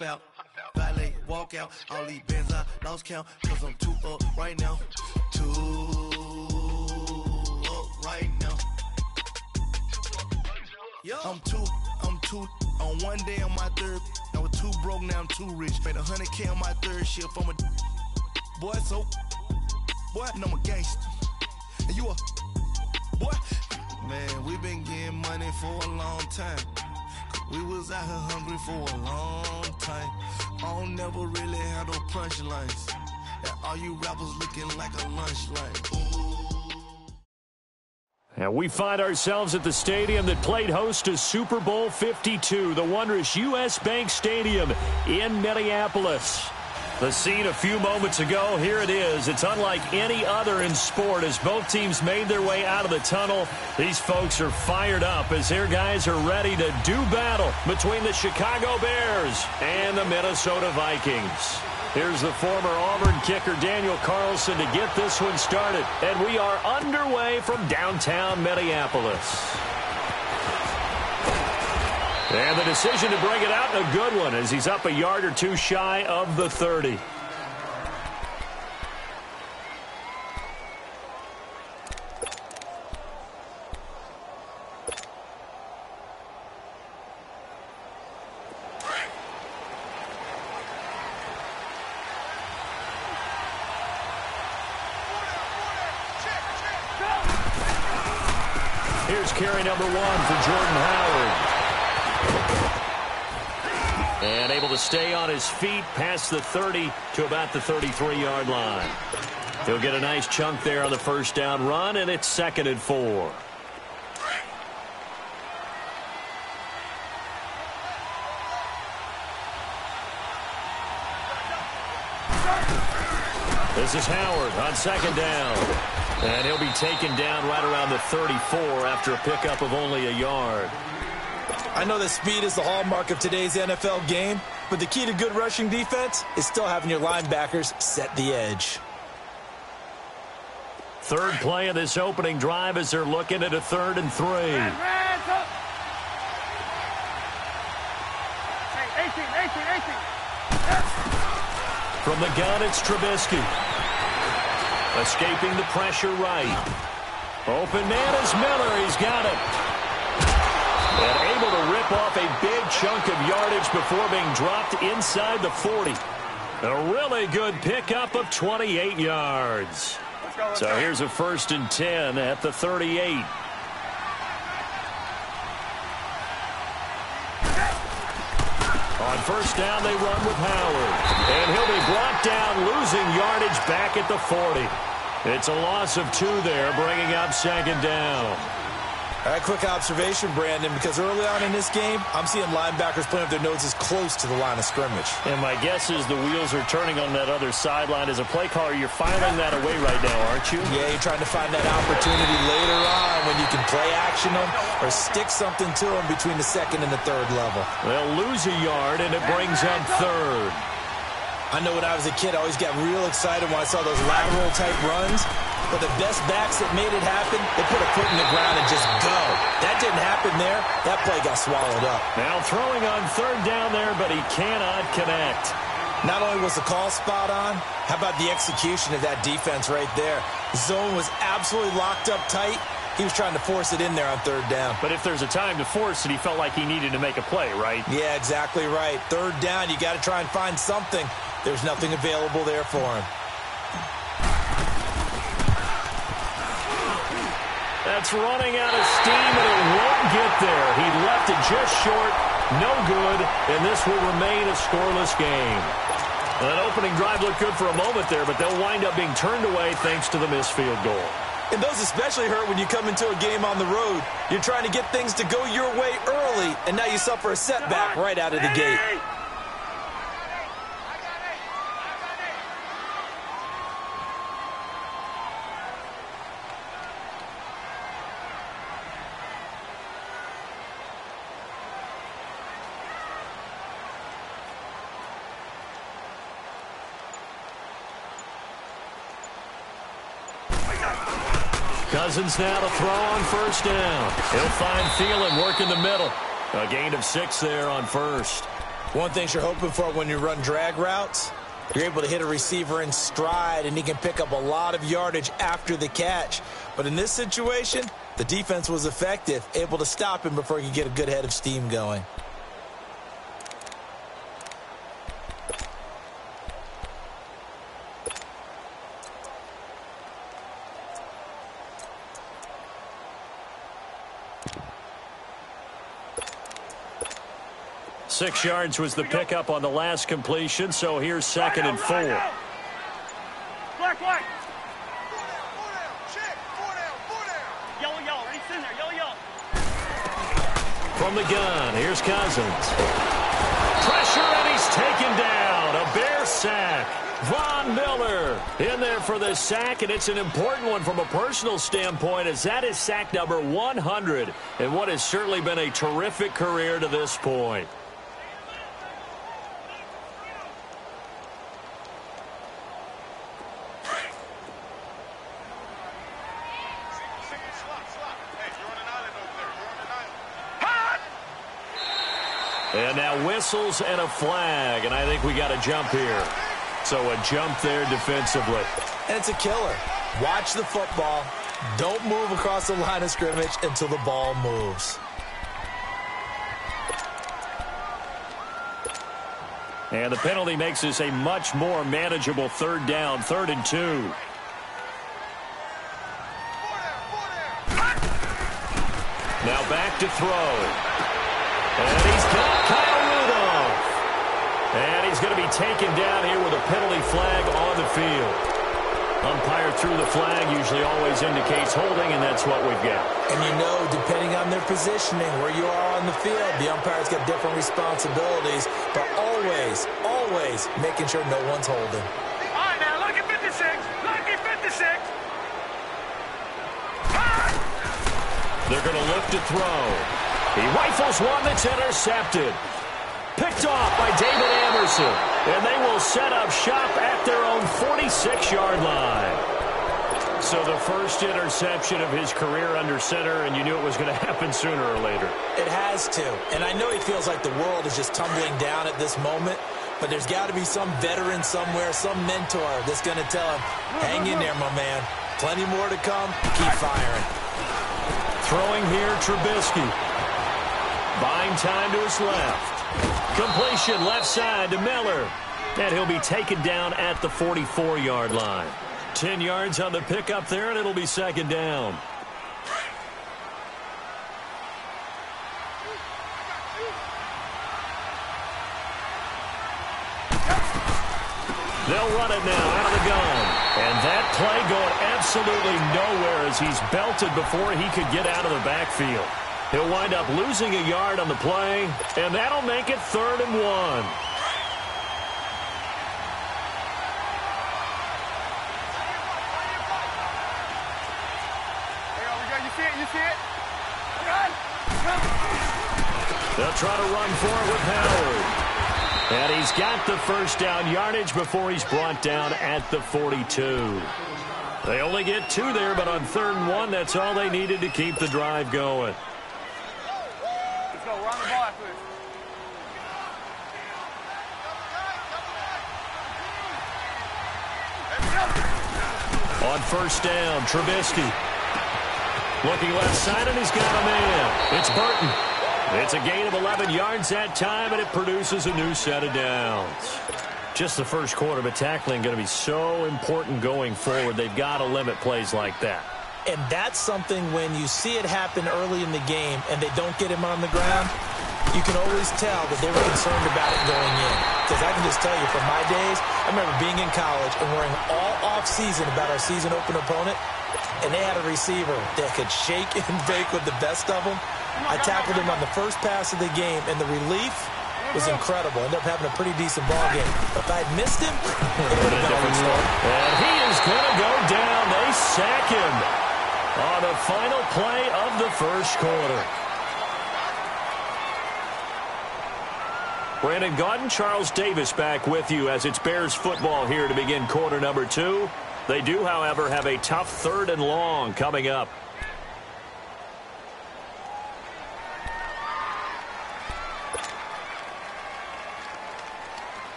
hop out, valet, walk out. All these bands I lost count, cause I'm too up right now. Too up right now. I'm too on one day on my third. I was too broke, now I'm too rich. Made 100K on my third shift. I'm a boy, so boy, and I'm a gangster. And you a boy. Man, we been getting money for a long time. We was out here hungry for a long time. I don't never really have no punchlines. And all you rappers looking like a lunch line. And we find ourselves at the stadium that played host to Super Bowl 52, the wondrous U.S. Bank Stadium in Minneapolis. The scene a few moments ago, here it is. It's unlike any other in sport as both teams made their way out of the tunnel. These folks are fired up as their guys are ready to do battle between the Chicago Bears and the Minnesota Vikings. Here's the former Auburn kicker Daniel Carlson to get this one started. And we are underway from downtown Minneapolis. And the decision to bring it out, a good one, as he's up a yard or two shy of the 30. Here's carry number 1 for Jordan Howard. And able to stay on his feet past the 30 to about the 33-yard line. He'll get a nice chunk there on the first down run, and it's 2nd and 4. This is Howard on 2nd down. And he'll be taken down right around the 34 after a pickup of only a yard. I know that speed is the hallmark of today's NFL game, but the key to good rushing defense is still having your linebackers set the edge. Third play of this opening drive as they're looking at a 3rd and 3. From the gun, it's Trubisky. Escaping the pressure right. Open man is Miller. He's got it. And able to rip off a big chunk of yardage before being dropped inside the 40. A really good pickup of 28 yards. So here's a 1st and 10 at the 38. On first down, they run with Howard. And he'll be brought down, losing yardage back at the 40. It's a loss of 2 there, bringing up 2nd down. All right, quick observation, Brandon, because early on in this game, I'm seeing linebackers playing with their noses close to the line of scrimmage. And my guess is the wheels are turning on that other sideline. As a play caller, you're filing that away right now, aren't you? Yeah, you're trying to find that opportunity later on when you can play action them or stick something to them between the 2nd and the 3rd level. They'll lose a yard, and it brings up 3rd. I know when I was a kid, I always got real excited when I saw those lateral-type runs. But the best backs that made it happen, they put a foot in the ground and just go. That didn't happen there. That play got swallowed up. Now throwing on 3rd down there, but he cannot connect. Not only was the call spot on, how about the execution of that defense right there? Zone was absolutely locked up tight. He was trying to force it in there on 3rd down. But if there's a time to force it, he felt like he needed to make a play, right? Yeah, exactly right. 3rd down, you got to try and find something. There's nothing available there for him. That's running out of steam, and it won't get there. He left it just short, no good, and this will remain a scoreless game. That opening drive looked good for a moment there, but they'll wind up being turned away thanks to the missed field goal. And those especially hurt when you come into a game on the road. You're trying to get things to go your way early, and now you suffer a setback right out of the gate. Cousins now to throw on first down. He'll find Thielen working the middle. A gain of 6 there on first. One thing you're hoping for when you run drag routes, you're able to hit a receiver in stride, and he can pick up a lot of yardage after the catch. But in this situation, the defense was effective, able to stop him before he could get a good head of steam going. Six yards was the pickup on the last completion, so here's 2nd and 4. Black, white. Check. 4 down. Yellow. Ready, in there. Yellow. From the gun, here's Cousins. Pressure, and he's taken down. A Bear sack. Von Miller in there for the sack, and it's an important one from a personal standpoint, as that is sack number 100 in what has certainly been a terrific career to this point. And now whistles and a flag, and I think we got a jump here. So a jump there defensively. And it's a killer. Watch the football. Don't move across the line of scrimmage until the ball moves. And the penalty makes this a much more manageable 3rd down, 3rd and 2. Now back to throw. And he's got Kyle Rudolph. And he's going to be taken down here with a penalty flag on the field. Umpire threw the flag, usually always indicates holding, and that's what we've got. And you know, depending on their positioning, where you are on the field, the umpire's got different responsibilities, but always making sure no one's holding. All right, now, look at 56. Look at 56. They're going to look to throw. He rifles one that's intercepted. Picked off by David Anderson. And they will set up shop at their own 46-yard line. So the first interception of his career under center, and you knew it was going to happen sooner or later. It has to. And I know he feels like the world is just tumbling down at this moment, but there's got to be some veteran somewhere, some mentor that's going to tell him, hang in there, my man. Plenty more to come. Keep firing. Throwing here, Trubisky. Buying time to his left. Completion left side to Miller. And he'll be taken down at the 44-yard line. 10 yards on the pickup there, and it'll be 2nd down. They'll run it now out of the gun. And that play going absolutely nowhere as he's belted before he could get out of the backfield. He'll wind up losing a yard on the play, and that'll make it 3rd and 1. You see it? They'll try to run for it with Howard. And he's got the first down yardage before he's brought down at the 42. They only get 2 there, but on 3rd and 1, that's all they needed to keep the drive going. Let's go. We're on the ball after this. On 1st down, Trubisky. Looking left side, and he's got a man. It's Burton. It's a gain of 11 yards that time, and it produces a new set of downs. Just the first quarter, but tackling going to be so important going forward. They've got to limit plays like that. And that's something when you see it happen early in the game and they don't get him on the ground, you can always tell that they were concerned about it going in. Because I can just tell you from my days, I remember being in college and worrying all off-season about our season open opponent, and they had a receiver that could shake and bake with the best of them. I tackled him on the first pass of the game, and the relief was incredible. Ended up having a pretty decent ball game. If I'd missed him, it would have been a different story. And he is going to go down. They sack him on the final play of the first quarter. Brandon Gaudin, Charles Davis back with you as it's Bears football here to begin quarter number 2. They do, however, have a tough 3rd and long coming up.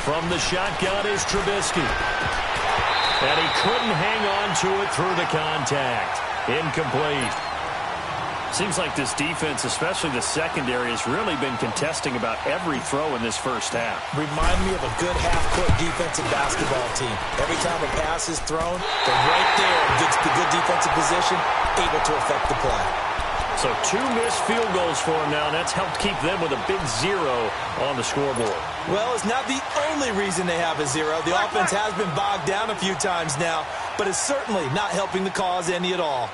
From the shotgun is Trubisky. And he couldn't hang on to it through the contact. Incomplete. Seems like this defense, especially the secondary, has really been contesting about every throw in this first half. Remind me of a good half-court defensive basketball team. Every time a pass is thrown, they're right there in good defensive position, able to affect the play. So 2 missed field goals for him now, and that's helped keep them with a big 0 on the scoreboard. Well, it's not the only reason they have a 0. The offense has been bogged down a few times now, but it's certainly not helping the cause any at all.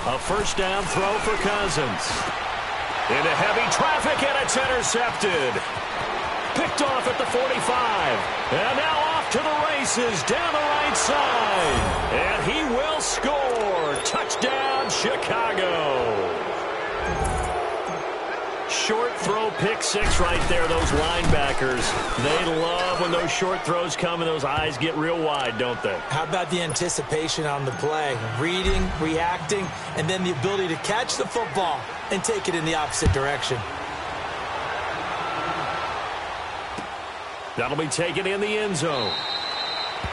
A first down throw for Cousins. Into heavy traffic, and it's intercepted. Picked off at the 45. And now off to the races down the right side. And he will score. Touchdown, Chicago. Short throw, pick 6 right there. Those linebackers, they love when those short throws come and those eyes get real wide, don't they? How about the anticipation on the play? Reading, reacting, and then the ability to catch the football and take it in the opposite direction. That'll be taken in the end zone.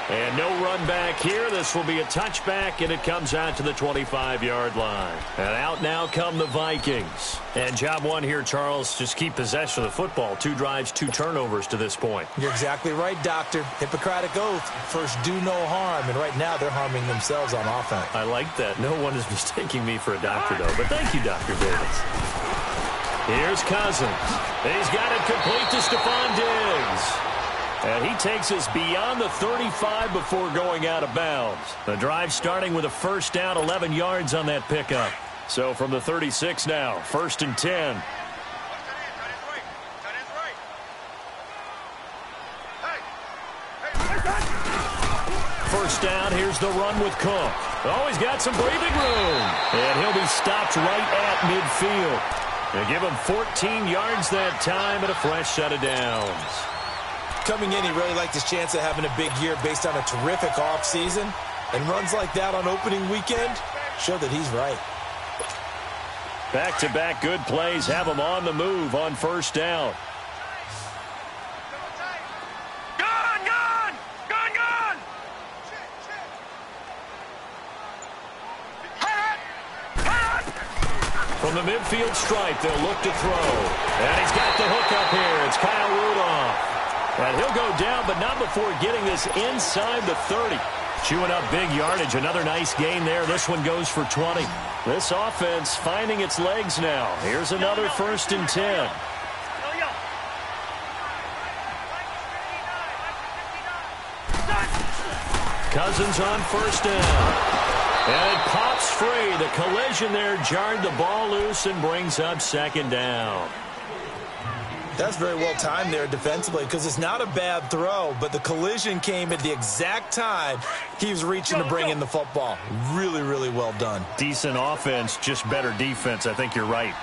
And no run back here. This will be a touchback, and it comes out to the 25-yard line. And out now come the Vikings. And job one here, Charles, just keep possession of the football. 2 drives, 2 turnovers to this point. You're exactly right, Doctor. Hippocratic oath. First, do no harm. And right now, they're harming themselves on offense. I like that. No one is mistaking me for a doctor, though. But thank you, Dr. Davis. Here's Cousins. He's got it complete to Stephon Diggs. And he takes us beyond the 35 before going out of bounds. The drive starting with a first down, 11 yards on that pickup. So from the 36 now, 1st and 10. First down, here's the run with Cook. Oh, he's got some breathing room. And he'll be stopped right at midfield. They give him 14 yards that time and a fresh set of downs. Coming in, he really liked his chance of having a big year based on a terrific offseason. And runs like that on opening weekend show that he's right. Back-to-back good plays have him on the move on first down. From the midfield stripe, they'll look to throw. And he's got the hook up here. It's Kyle Rudolph. And he'll go down, but not before getting this inside the 30. Chewing up big yardage. Another nice gain there. This one goes for 20. This offense finding its legs now. Here's another 1st and 10. Cousins on first down. And it pops free. The collision there jarred the ball loose and brings up 2nd down. That's very well timed there defensively because it's not a bad throw, but the collision came at the exact time he was reaching to bring in the football. Really, really well done. Decent offense, just better defense. I think you're right.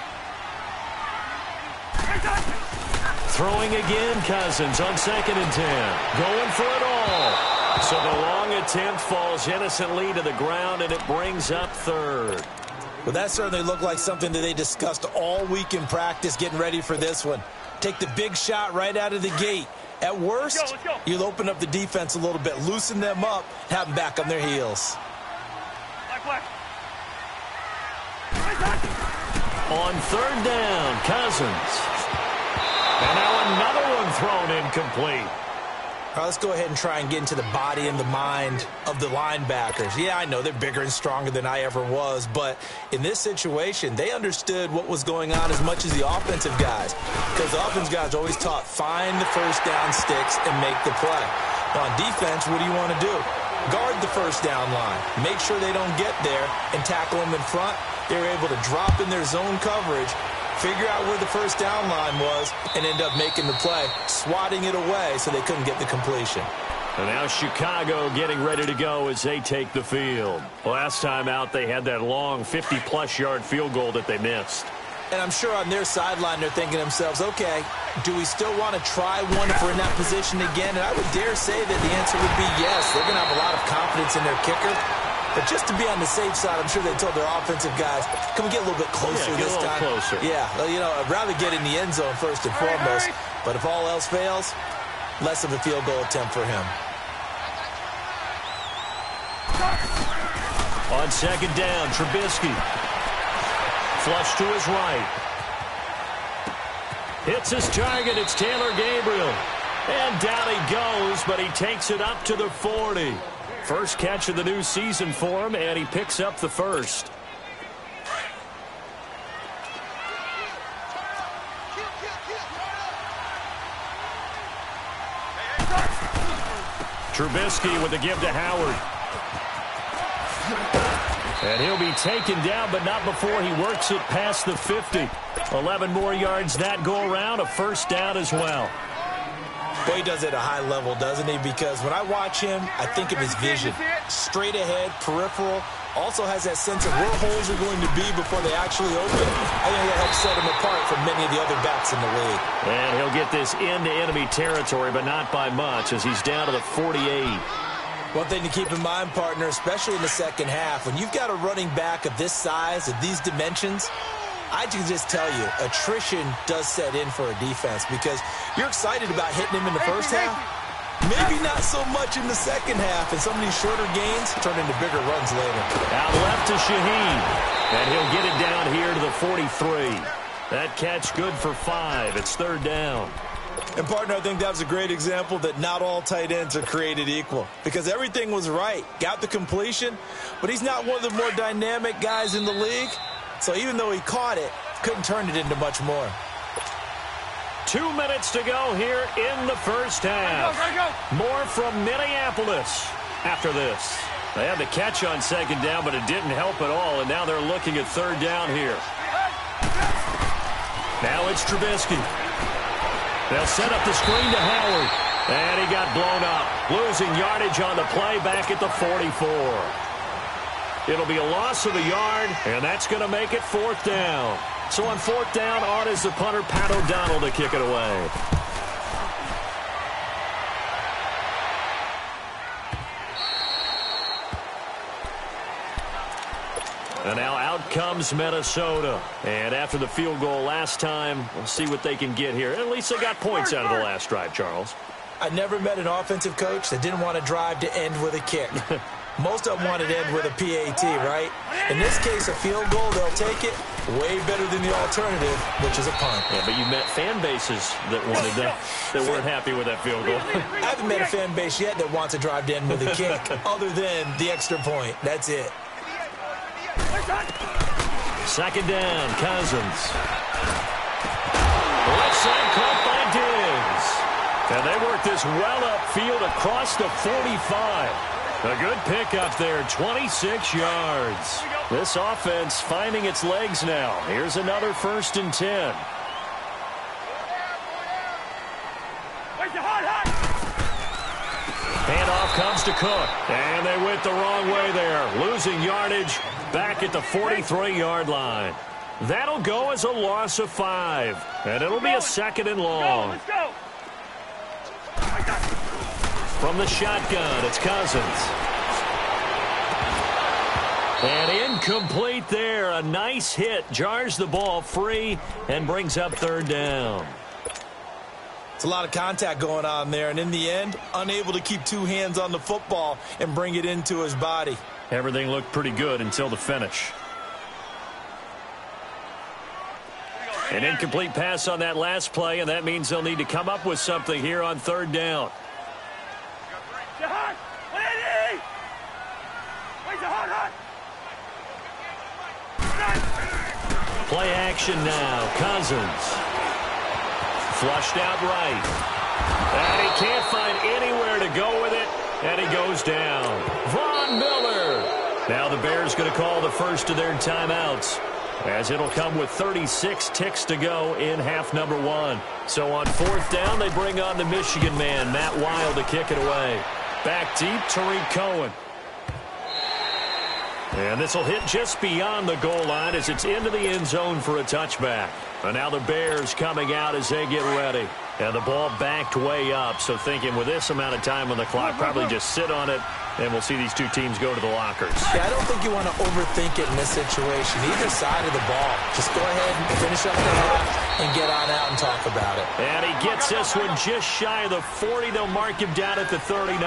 Throwing again, Cousins on 2nd and 10. Going for it all. So the long attempt falls innocently to the ground, and it brings up 3rd. Well, that certainly looked like something that they discussed all week in practice getting ready for this one. Take the big shot right out of the gate. At worst, let's go. You'll open up the defense a little bit, loosen them up, have them back on their heels. On 3rd down, Cousins. And now another one thrown incomplete. All right, let's go ahead and try and get into the body and the mind of the linebackers. Yeah, I know they're bigger and stronger than I ever was, but in this situation, they understood what was going on as much as the offensive guys, because the offensive guys always taught find the first down sticks and make the play. Now, on defense, what do you want to do? Guard the first down line. Make sure they don't get there and tackle them in front. They were able to drop in their zone coverage, figure out where the first down line was, and end up making the play, swatting it away so they couldn't get the completion. And now Chicago getting ready to go as they take the field. Last time out, they had that long 50-plus yard field goal that they missed. And I'm sure on their sideline they're thinking to themselves, okay, do we still want to try one if we're in that position again? And I would dare say that the answer would be yes. They're going to have a lot of confidence in their kicker. But just to be on the safe side, I'm sure they told their offensive guys, can we get a little bit closer this time? Closer. Yeah, well, you know, I'd rather get in the end zone first and foremost. But if all else fails, less of a field goal attempt for him. On second down, Trubisky. Flush to his right. Hits his target. It's Taylor Gabriel. And down he goes, but he takes it up to the 40. First catch of the new season for him, and he picks up the first. Trubisky with the give to Howard. And he'll be taken down, but not before he works it past the 50. 11 more yards that go around, a first down as well. Boy, he does it at a high level, doesn't he? Because when I watch him, I think of his vision. Straight ahead, peripheral. Also has that sense of where holes are going to be before they actually open. I think that helps set him apart from many of the other backs in the league. And he'll get this into enemy territory, but not by much, as he's down to the 48. One thing to keep in mind, partner, especially in the second half, when you've got a running back of this size, of these dimensions, I can just tell you, attrition does set in for a defense because you're excited about hitting him in the first half. Maybe not so much in the second half, and some of these shorter gains turn into bigger runs later. Out left to Shaheen, and he'll get it down here to the 43. That catch good for 5. It's third down. And, partner, I think that was a great example that not all tight ends are created equal because everything was right. Got the completion, but he's not one of the more dynamic guys in the league. So even though he caught it, couldn't turn it into much more. 2 minutes to go here in the first half. More from Minneapolis after this. They had the catch on second down, but it didn't help at all, and now they're looking at third down here. Now it's Trubisky. They'll set up the screen to Howard. And he got blown up. Losing yardage on the play back at the 44. It'll be a loss of a yard, and that's going to make it fourth down. So on fourth down, on is the punter, Pat O'Donnell, to kick it away. And now out comes Minnesota. And after the field goal last time, we'll see what they can get here. At least they got points out of the last drive, Charles. I never met an offensive coach that didn't want to drive to end with a kick. Most of them want to end with a PAT, right? In this case, a field goal, they'll take it. Way better than the alternative, which is a punt. Yeah, but you met fan bases that wanted that weren't happy with that field goal. I haven't met a fan base yet that wants to drive to end with a kick other than the extra point. That's it. Second down, Cousins. Left side caught by Diggs. And they work this well upfield across the 45. A good pickup there, 26 yards. This offense finding its legs now. Here's another 1st and 10. Handoff comes to Cook. And they went the wrong way there. Losing yardage back at the 43-yard line. That'll go as a loss of 5. And it'll be a 2nd and long. Let's go. From the shotgun, it's Cousins. And incomplete there. A nice hit. Jars the ball free and brings up third down. It's a lot of contact going on there. And in the end, unable to keep 2 hands on the football and bring it into his body. Everything looked pretty good until the finish. An incomplete pass on that last play, and that means they'll need to come up with something here on third down. Play action now. Cousins. Flushed out right. And he can't find anywhere to go with it, and he goes down. Von Miller. Now the Bears going to call the first of their timeouts, as it'll come with 36 ticks to go in half number 1. So on fourth down, they bring on the Michigan man, Matt Wild, to kick it away. Back deep, Tariq Cohen. And this will hit just beyond the goal line as it's into the end zone for a touchback. And now the Bears coming out as they get ready. And the ball backed way up, so thinking with this amount of time on the clock, probably just sit on it And we'll see these two teams go to the lockers. Yeah, I don't think you want to overthink it in this situation. Either side of the ball. Just go ahead and finish up the half and get on out and talk about it. And he gets this one just shy of the 40. They'll mark him down at the 39.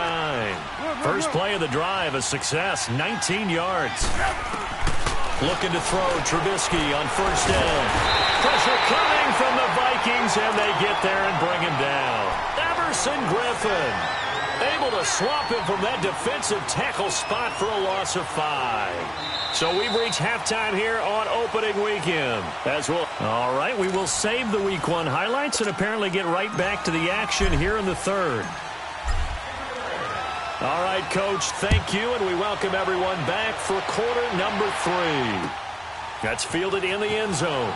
First play of the drive, a success, 19 yards. Looking to throw, Trubisky on first down. Pressure coming from the Vikings, and they get there and bring him down. Everson Griffin able to swap him from that defensive tackle spot for a loss of 5. So we've reached halftime here on opening weekend. All right, we will save the Week 1 highlights and apparently get right back to the action here in the third. All right, Coach, thank you, and we welcome everyone back for quarter number 3. That's fielded in the end zone.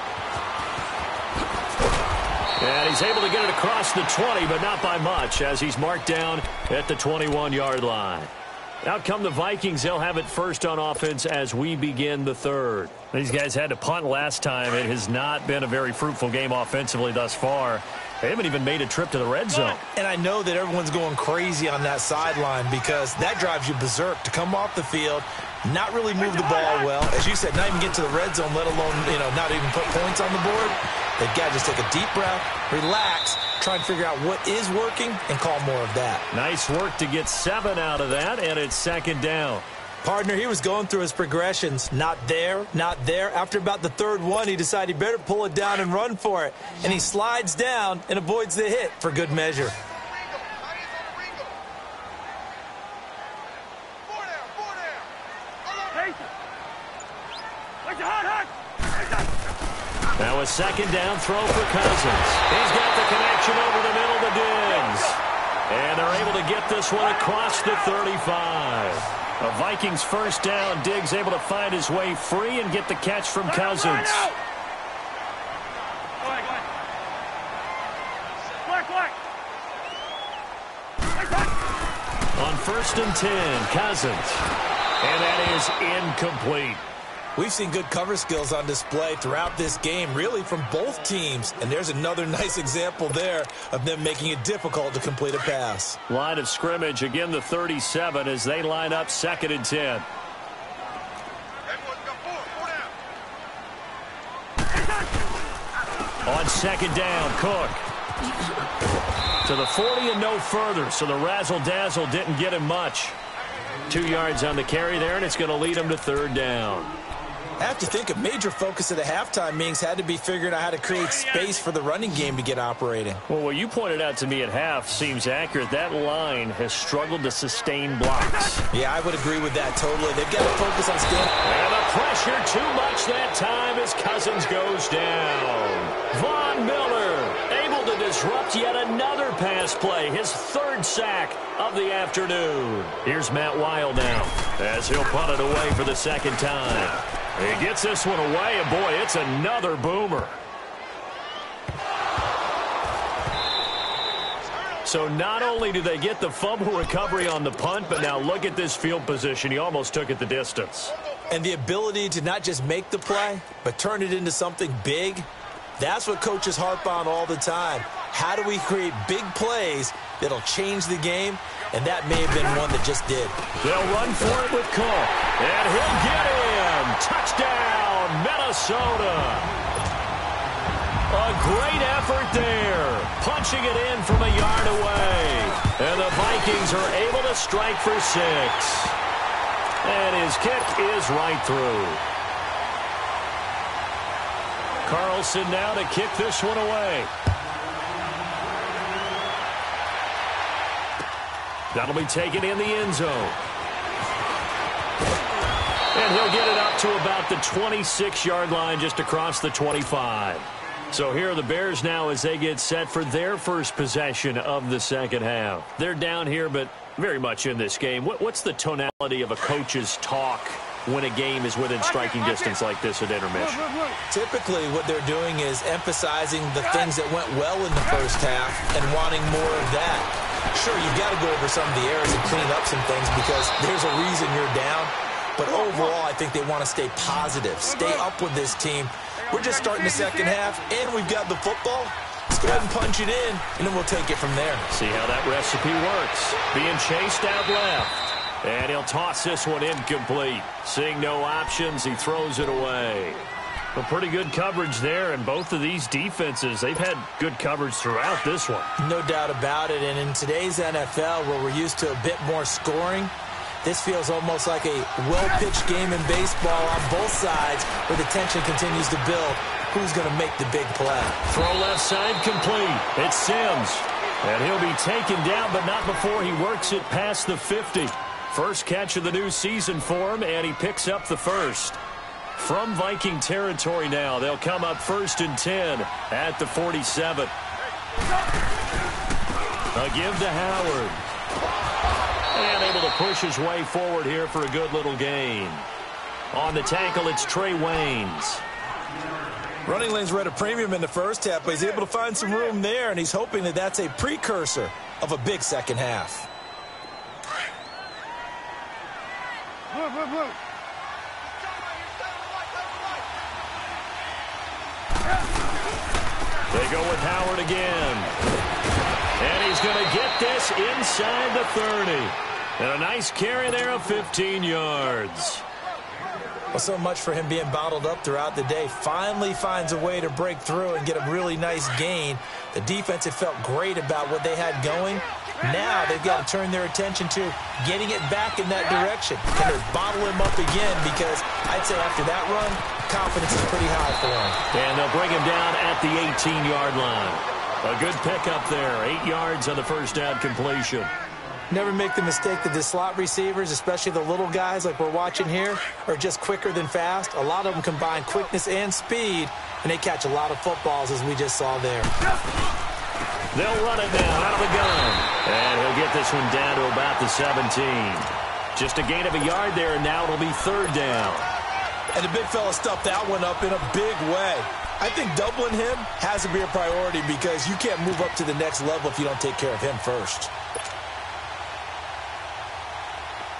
And he's able to get it across the 20, but not by much, as he's marked down at the 21-yard line. Out come the Vikings. They'll have it first on offense as we begin the third. These guys had to punt last time. It has not been a very fruitful game offensively thus far. They haven't even made a trip to the red zone. And I know that everyone's going crazy on that sideline because that drives you berserk to come off the field, not really move the ball well. As you said, not even get to the red zone, let alone, not even put points on the board. They've got to just take a deep breath, relax, try and figure out what is working, and call more of that. Nice work to get 7 out of that, and it's second down. Partner, he was going through his progressions. Not there, not there. After about the third one, he decided he better pull it down and run for it. And he slides down and avoids the hit for good measure. Now a second down throw for Cousins. He's got the connection over the middle to Diggs. And they're able to get this one across the 35. A Vikings first down. Diggs able to find his way free and get the catch from Cousins. Go ahead. On first and 10, Cousins. And that is incomplete. We've seen good cover skills on display throughout this game, really from both teams. And there's another nice example there of them making it difficult to complete a pass. Line of scrimmage, again the 37 as they line up second and 10. On second down, Cook. To the 40 and no further, so the razzle-dazzle didn't get him much. 2 yards on the carry there, and it's going to lead him to third down. I have to think a major focus of the halftime meetings had to be figuring out how to create space for the running game to get operating. Well, what you pointed out to me at half seems accurate. That line has struggled to sustain blocks. Yeah, I would agree with that totally. They've got to focus on staying. And the pressure too much that time as Cousins goes down. Von Miller able to disrupt yet another pass play. His third sack of the afternoon. Here's Matt Weil now as he'll punt it away for the second time. He gets this one away, and boy, it's another boomer. So not only do they get the fumble recovery on the punt, but now look at this field position. He almost took it the distance. And the ability to not just make the play, but turn it into something big, that's what coaches harp on all the time. How do we create big plays that'll change the game? And that may have been one that just did. They'll run for it with Cook. And he'll get him. Touchdown, Minnesota. A great effort there. Punching it in from a yard away. And the Vikings are able to strike for 6. And his kick is right through. Carlson now to kick this one away. That'll be taken in the end zone. And he'll get it up to about the 26-yard line, just across the 25. So here are the Bears now as they get set for their first possession of the second half. They're down here, but very much in this game. What's the tonality of a coach's talk when a game is within striking distance like this at intermission? Typically, what they're doing is emphasizing the things that went well in the first half and wanting more of that. Sure, you've got to go over some of the errors and clean up some things because there's a reason you're down. But overall, I think they want to stay positive, stay up with this team. We're just starting the second half, and we've got the football. Let's go ahead and punch it in, and then we'll take it from there. See how that recipe works. Being chased out left. And he'll toss this one incomplete. Seeing no options, he throws it away. Well, pretty good coverage there, and both of these defenses, they've had good coverage throughout this one. No doubt about it, and in today's NFL, where we're used to a bit more scoring, this feels almost like a well-pitched game in baseball on both sides, where the tension continues to build. Who's going to make the big play? Throw left side complete. It's Sims. And he'll be taken down, but not before he works it past the 50. First catch of the new season for him, and he picks up the first. From Viking territory now, they'll come up 1st and 10 at the 47. A give to Howard. And able to push his way forward here for a good little gain. On the tackle, it's Trey Waynes. Running lanes were at a premium in the first half, but he's able to find some room there, and he's hoping that that's a precursor of a big second half. Blue. They go with Howard again. And he's going to get this inside the 30. And a nice carry there of 15 yards. Well, so much for him being bottled up throughout the day. Finally finds a way to break through and get a really nice gain. The defense had felt great about what they had going. Now they've got to turn their attention to getting it back in that direction. Can they bottle him up again? Because I'd say after that run, confidence is pretty high for him. And they'll bring him down at the 18-yard line. A good pickup there. 8 yards on the first down completion. Never make the mistake that the slot receivers, especially the little guys like we're watching here, are just quicker than fast. A lot of them combine quickness and speed, and they catch a lot of footballs, as we just saw there. They'll run it now out of the gun. And he'll get this one down to about the 17. Just a gain of a yard there, and now it'll be 3rd down. And the big fella stuffed that one up in a big way. I think doubling him has to be a priority because you can't move up to the next level if you don't take care of him first.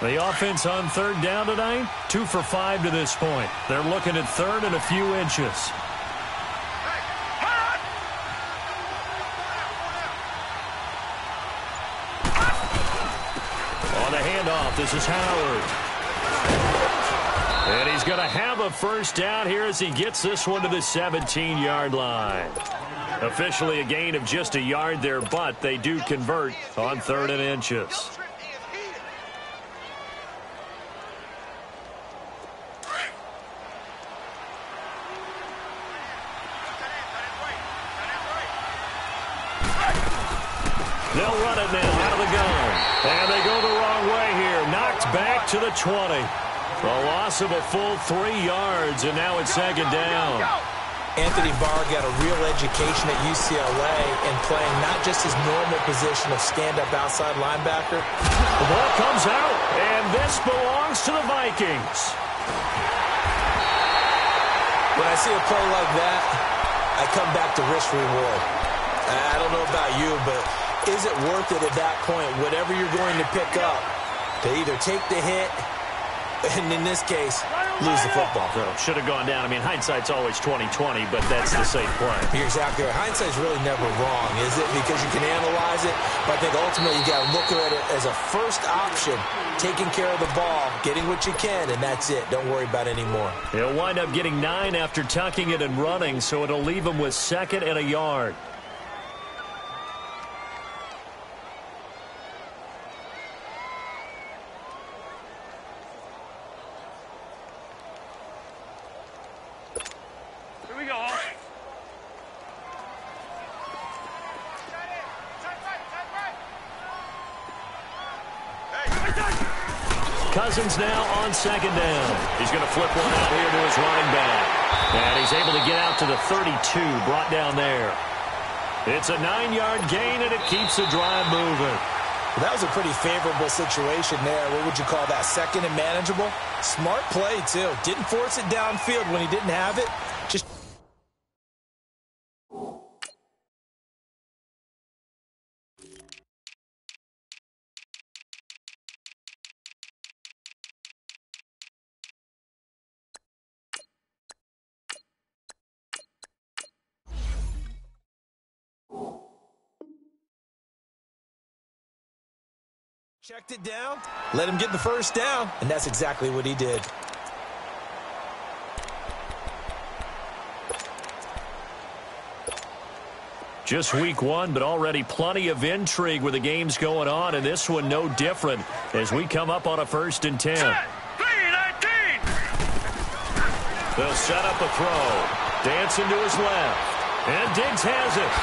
The offense on 3rd down tonight, 2 for 5 to this point. They're looking at 3rd and a few inches. On the handoff, this is Howard. And he's going to have a first down here as he gets this one to the 17-yard line. Officially a gain of just a yard there, but they do convert on 3rd and inches. They'll run it now out of the gun. And they go the wrong way here. Knocked back to the 20. A loss of a full 3 yards, and now it's 2nd down. Anthony Barr got a real education at UCLA in playing not just his normal position of stand-up outside linebacker. The ball comes out, and this belongs to the Vikings. When I see a play like that, I come back to risk-reward. I don't know about you, but is it worth it at that point, whatever you're going to pick up, to either take the hit, and in this case, lose the football? So, should have gone down. I mean, hindsight's always 20/20, but that's the safe play. You're exactly right. Hindsight's really never wrong, is it? Because you can analyze it, but I think ultimately you got to look at it as a first option, taking care of the ball, getting what you can, and that's it. Don't worry about any more. He'll wind up getting 9 after tucking it and running, so it'll leave him with 2nd and a yard. Cousins now on 2nd down. He's going to flip one out here to his running back. And he's able to get out to the 32, brought down there. It's a 9-yard gain, and it keeps the drive moving. Well, that was a pretty favorable situation there. What would you call that? 2nd and manageable? Smart play, too. Didn't force it downfield when he didn't have it. Just Checked it down, let him get the first down, and that's exactly what he did. Just week one, but already plenty of intrigue with the games going on, and this one no different as we come up on a 1st and 10. They'll set up a throw. Dancing to his left. And Diggs has it.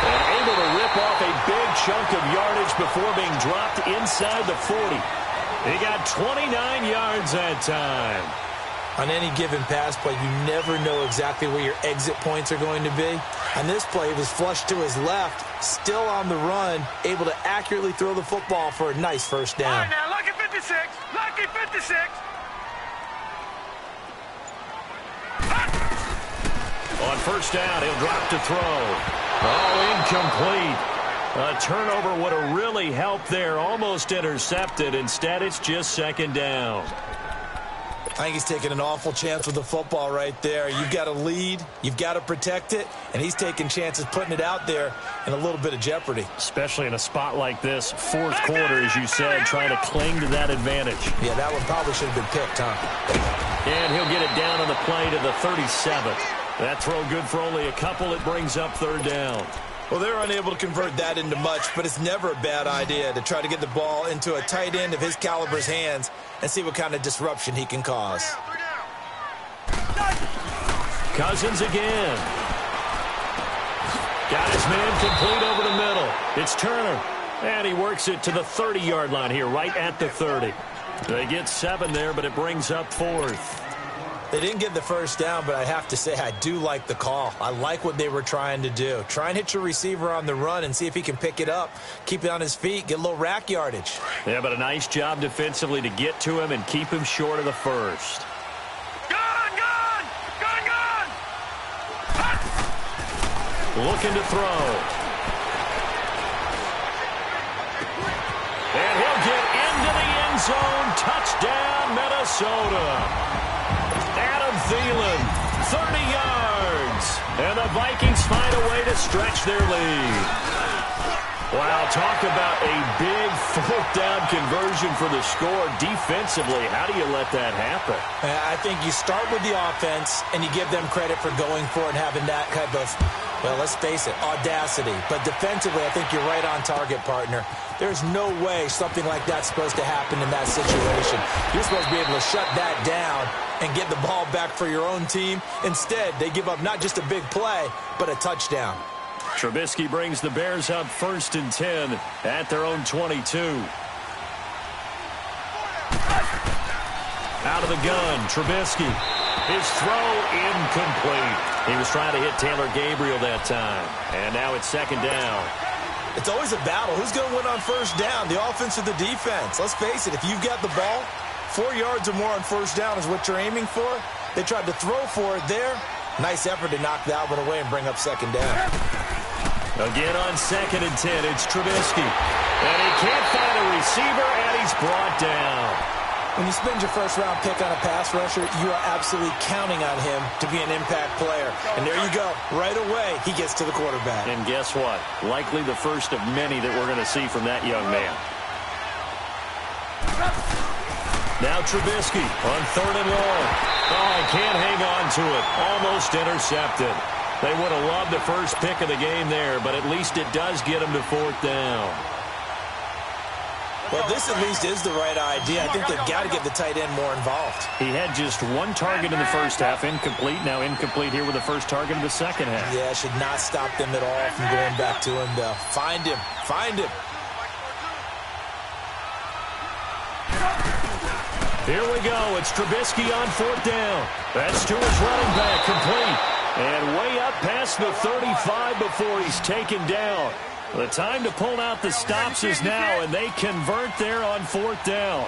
And able to rip off a big chunk of yardage before being dropped inside the 40. He got 29 yards that time. On any given pass play, you never know exactly where your exit points are going to be. On this play, he was flushed to his left, still on the run, able to accurately throw the football for a nice first down. All right, now, lucky 56. Lucky 56. On first down, he'll drop to throw. Oh, incomplete. A turnover would have really helped there. Almost intercepted. Instead, it's just 2nd down. I think he's taking an awful chance with the football right there. You've got to lead, you've got to protect it, and he's taking chances putting it out there in a little bit of jeopardy. Especially in a spot like this, 4th quarter, as you said, trying to cling to that advantage. Yeah, that one probably should have been picked, huh? And he'll get it down on the play to the 37th. That throw good for only a couple. It brings up 3rd down. Well, they're unable to convert that into much, but it's never a bad idea to try to get the ball into a tight end of his caliber's hands and see what kind of disruption he can cause. Cousins again. Got his man complete over the middle. It's Turner. And he works it to the 30-yard line here, right at the 30. They get 7 there, but it brings up 4th. They didn't get the first down, but I have to say I do like the call. I like what they were trying to do. Try and hit your receiver on the run and see if he can pick it up, keep it on his feet, get a little rack yardage. Yeah, but a nice job defensively to get to him and keep him short of the first. Gone! Looking to throw. And he'll get into the end zone. Touchdown, Minnesota. Adam Thielen, 30 yards. And the Vikings find a way to stretch their lead. Wow, talk about a big 4th down conversion for the score. Defensively, how do you let that happen? I think you start with the offense, and you give them credit for going for it and having that type of, well, let's face it, audacity. But defensively, I think you're right on target, partner. There's no way something like that's supposed to happen in that situation. You're supposed to be able to shut that down and get the ball back for your own team. Instead, they give up not just a big play, but a touchdown. Trubisky brings the Bears up 1st and 10 at their own 22. Out of the gun, Trubisky. His throw incomplete. He was trying to hit Taylor Gabriel that time. And now it's 2nd down. It's always a battle. Who's going to win on first down, the offense or the defense? Let's face it, if you've got the ball, 4 yards or more on first down is what you're aiming for. They tried to throw for it there. Nice effort to knock that one away and bring up 2nd down. Again on 2nd and 10, it's Trubisky. And he can't find a receiver, and he's brought down. When you spend your first-round pick on a pass rusher, you are absolutely counting on him to be an impact player. And there you go. Right away, he gets to the quarterback. And guess what? Likely the first of many that we're going to see from that young man. Now Trubisky on 3rd and long. Oh, I can't hang on to it. Almost intercepted. They would have loved the first pick of the game there, but at least it does get them to 4th down. Well, this at least is the right idea. I think they've got to get the tight end more involved. He had just 1 target in the first half, incomplete. Now incomplete here with the first target in the second half. Yeah, should not stop them at all from going back to him, though. Find him. Find him. Here we go. It's Trubisky on 4th down. That's to his running back, complete. And way up past the 35 before he's taken down. The time to pull out the stops is now, and they convert there on 4th down.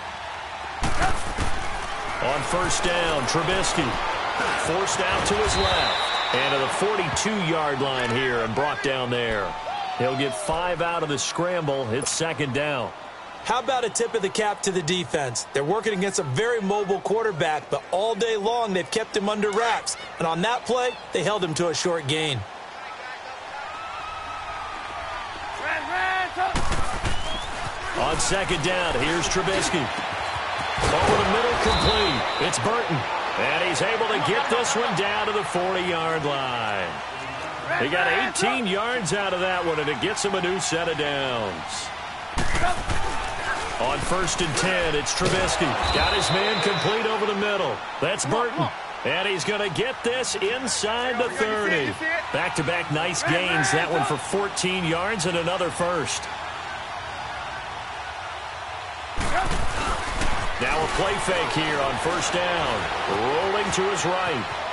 On first down, Trubisky forced out to his left. And to the 42-yard line here and brought down there. He'll get 5 out of the scramble. It's 2nd down. How about a tip of the cap to the defense? They're working against a very mobile quarterback, but all day long they've kept him under wraps. And on that play, they held him to a short gain. On second down, here's Trubisky. Over the middle, complete. It's Burton. And he's able to get this one down to the 40-yard line. He got 18 yards out of that one, and it gets him a new set of downs. On 1st and 10, it's Trubisky. Got his man complete over the middle. That's Burton. And he's going to get this inside the 30. Back-to-back nice gains. That one for 14 yards and another first. Now a play fake here on 1st down. Rolling to his right.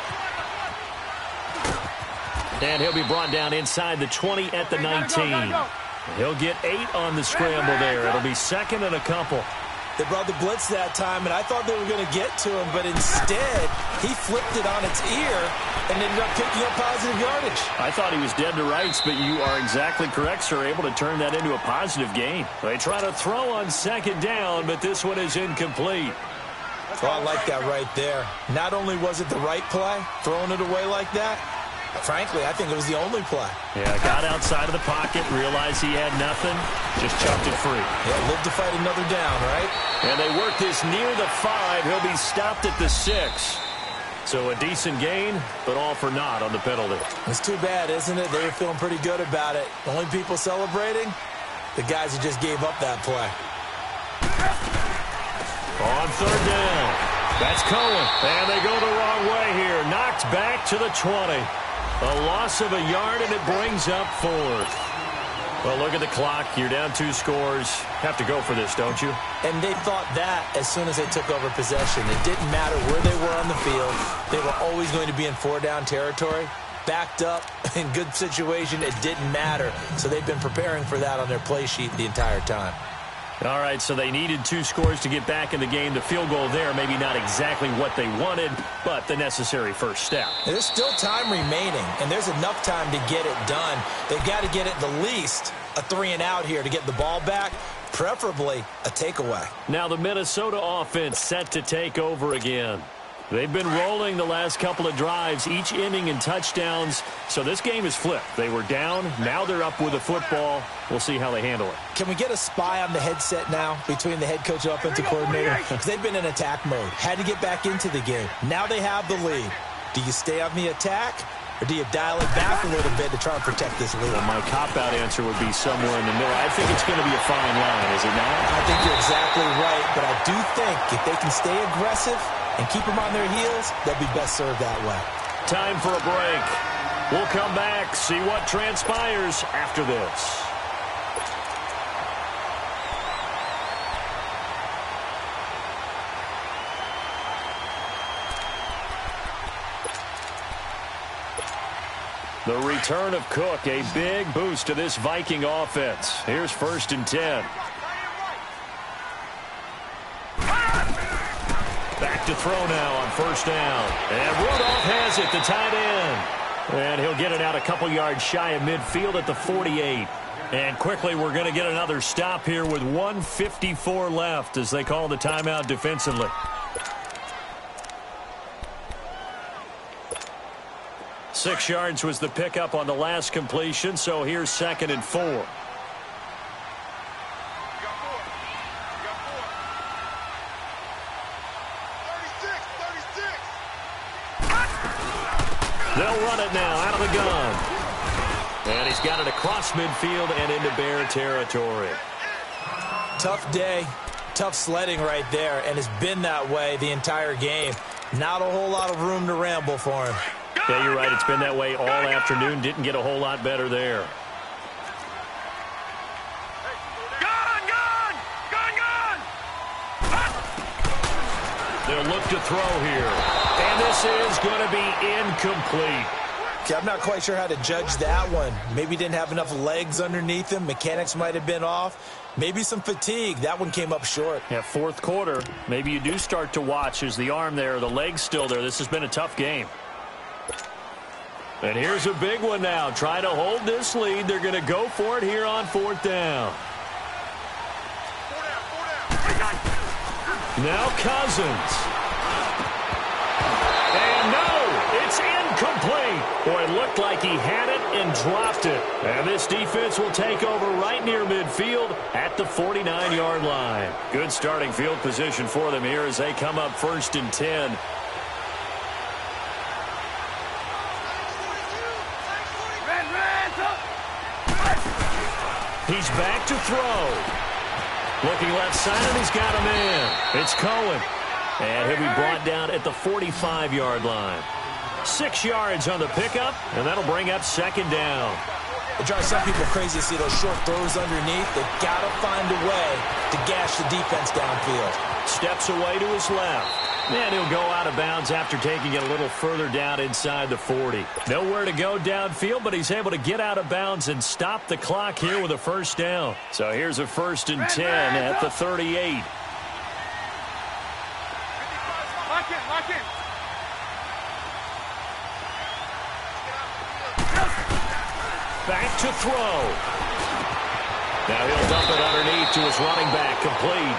And he'll be brought down inside the 20 at the 19. He'll get 8 on the scramble there. It'll be 2nd and a couple. They brought the blitz that time, and I thought they were going to get to him, but instead, he flipped it on its ear and ended up picking up positive yardage. I thought he was dead to rights, but you are exactly correct, sir, able to turn that into a positive gain. They try to throw on 2nd down, but this one is incomplete. Well, I like that right there. Not only was it the right play, throwing it away like that, frankly, I think it was the only play. Yeah, got outside of the pocket, realized he had nothing, just chucked it free. Yeah, live to fight another down, right? And they work this near the 5. He'll be stopped at the 6. So a decent gain, but all for naught on the penalty. It's too bad, isn't it? They were feeling pretty good about it. The only people celebrating, the guys who just gave up that play. On 3rd down, that's Cohen. And they go the wrong way here. Knocked back to the 20. A loss of a yard, and it brings up 4th. Well, look at the clock. You're down 2 scores. Have to go for this, don't you? And they thought that as soon as they took over possession. It didn't matter where they were on the field. They were always going to be in 4-down territory. Backed up, in good situation, it didn't matter. So they've been preparing for that on their play sheet the entire time. All right, so they needed 2 scores to get back in the game. The field goal there, maybe not exactly what they wanted, but the necessary first step. There's still time remaining, and there's enough time to get it done. They've got to get at the least a 3-and-out here to get the ball back, preferably a takeaway. Now the Minnesota offense set to take over again. They've been rolling the last couple of drives, each inning in touchdowns, so this game is flipped. They were down, now they're up with the football. We'll see how they handle it. Can we get a spy on the headset now between the head coach and offensive coordinator? Because they've been in attack mode, had to get back into the game. Now they have the lead. Do you stay on the attack, or do you dial it back a little bit to try and protect this lead? Well, my cop-out answer would be somewhere in the middle. I think it's going to be a fine line, is it not? I think you're exactly right, but I do think if they can stay aggressive and keep them on their heels, they'll be best served that way. Time for a break. We'll come back, see what transpires after this. The return of Cook, a big boost to this Viking offense. Here's 1st and 10. Back to throw now on 1st down. And Rudolph has it, the tight end. And he'll get it out a couple yards shy of midfield at the 48. And quickly we're going to get another stop here with 1:54 left as they call the timeout defensively. Six yards was the pickup on the last completion, so here's 2nd and 4. They'll run it now out of the gun. And he's got it across midfield and into Bear territory. Tough day, tough sledding right there, and it's been that way the entire game. Not a whole lot of room to ramble for him. Yeah, you're right. It's been that way all afternoon. Didn't get a whole lot better there. They'll look to throw here. And this is going to be incomplete. Okay, I'm not quite sure how to judge that one. Maybe didn't have enough legs underneath him. Mechanics might have been off. Maybe some fatigue. That one came up short. Yeah, 4th quarter. Maybe you do start to watch. Is the arm there, the leg's still there. This has been a tough game. And here's a big one now. Trying to hold this lead. They're going to go for it here on 4th down. Now Cousins. And no! It's incomplete. Boy, it looked like he had it and dropped it. And this defense will take over right near midfield at the 49-yard line. Good starting field position for them here as they come up 1st and 10. He's back to throw. Looking left side, and he's got a man. It's Cohen. And he'll be brought down at the 45-yard line. 6 yards on the pickup, and that'll bring up 2nd down. It drives some people crazy to see those short throws underneath. They've got to find a way to gash the defense downfield. Steps away to his left. And he'll go out of bounds after taking it a little further down inside the 40. Nowhere to go downfield, but he's able to get out of bounds and stop the clock here with a 1st down. So here's a 1st and 10 at the 38. Lock in. Back to throw. Now he'll dump it underneath to his running back, complete.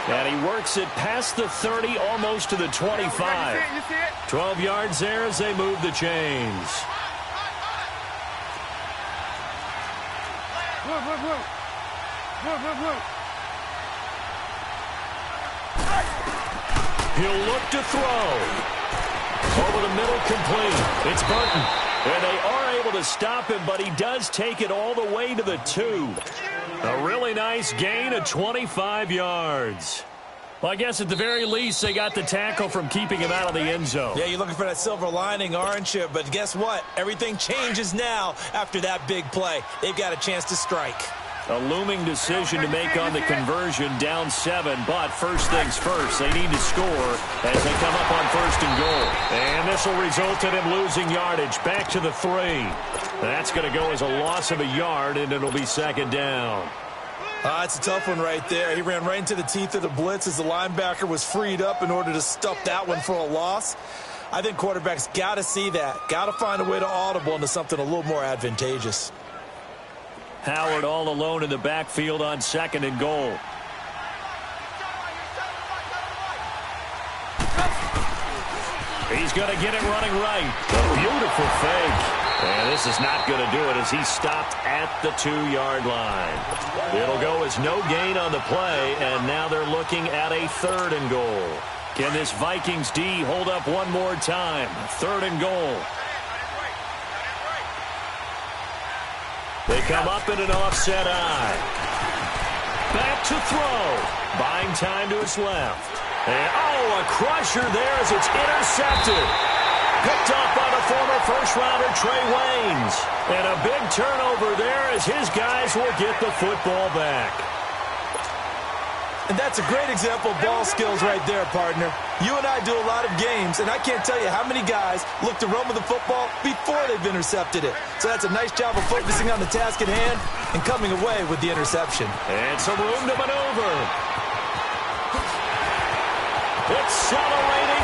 And he works it past the 30, almost to the 25. You see it? 12 yards there as they move the chains. Move. He'll look to throw. Over the middle, complete. It's Burton. And they are able to stop him, but he does take it all the way to the 2. A really nice gain of 25 yards. Well, I guess at the very least, they got the tackle from keeping him out of the end zone. Yeah, you're looking for that silver lining, aren't you? But guess what? Everything changes now after that big play. They've got a chance to strike. A looming decision to make on the conversion, down 7. But first things first, they need to score as they come up on 1st and goal. And this will result in him losing yardage back to the 3. That's going to go as a loss of a yard, and it'll be 2nd down. It's a tough one right there. He ran right into the teeth of the blitz as the linebacker was freed up in order to stuff that one for a loss. I think quarterbacks got to see that. Got to find a way to audible into something a little more advantageous. Howard all alone in the backfield on 2nd and goal. He's going to get it running right. A beautiful fake. And this is not going to do it as he's stopped at the 2-yard line. It'll go as no gain on the play, and now they're looking at a 3rd and goal. Can this Vikings D hold up one more time? 3rd and goal. They come up in an offset eye. Back to throw. Buying time to his left. And, a crusher there as it's intercepted. Picked up by the former first-rounder Trey Waynes. And a big turnover there as his guys will get the football back. And that's a great example of ball skills right there, partner. You and I do a lot of games, and I can't tell you how many guys look to run with the football before they've intercepted it. So that's a nice job of focusing on the task at hand and coming away with the interception. And some room to maneuver. Accelerating